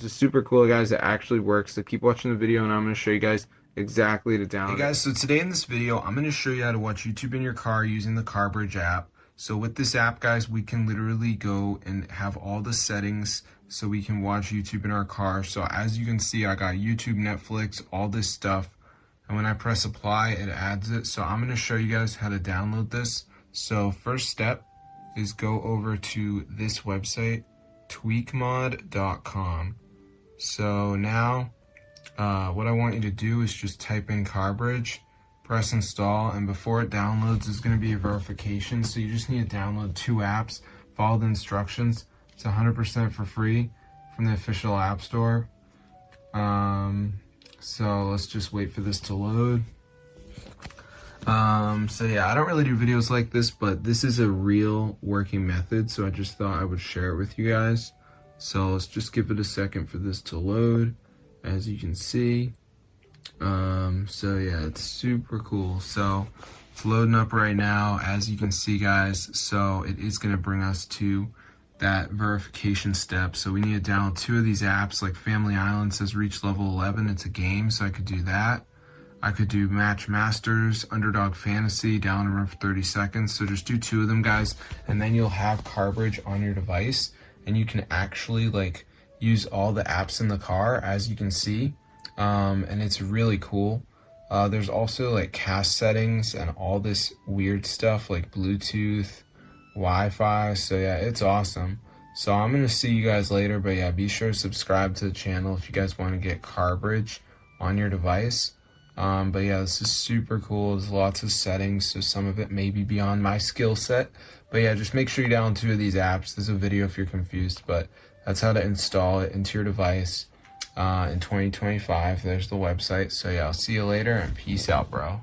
which is super cool, guys. It actually works. So keep watching the video, and I'm going to show you guys exactly to download. Hey guys, so today in this video, I'm going to show you how to watch YouTube in your car using the CarBridge app. So with this app, guys, we can literally go and have all the settings so we can watch YouTube in our car. So as you can see, I got YouTube, Netflix, all this stuff. And when I press apply, it adds it. So I'm going to show you guys how to download this. So first step is go over to this website, tweakmod.com. So now what I want you to do is just type in CarBridge, press install, and before it downloads, there's going to be a verification. So you just need to download 2 apps, follow the instructions. It's 100% for free from the official app store. So let's just wait for this to load. So yeah, I don't really do videos like this, but this is a real working method, so I just thought I would share it with you guys. So let's just give it a second for this to load, as you can see. So yeah, it's super cool. So it's loading up right now, as you can see, guys. So it is going to bring us to that verification step. So we need to download 2 of these apps. Like Family Island says reach level 11. It's a game, so I could do that. I could do Match Masters, Underdog Fantasy, down and run for 30 seconds. So just do 2 of them, guys, and then you'll have CarBridge on your device, and you can actually like use all the apps in the car, as you can see, and it's really cool. There's also like cast settings and all this weird stuff like Bluetooth, Wi-Fi. So yeah, it's awesome. So I'm gonna see you guys later, but yeah, be sure to subscribe to the channel if you guys want to get CarBridge on your device. But yeah, this is super cool. There's lots of settings, so some of it may be beyond my skill set. But yeah, just make sure you download 2 of these apps. There's a video if you're confused, but that's how to install it into your device in 2025. There's the website. So yeah, I'll see you later, and peace out, bro.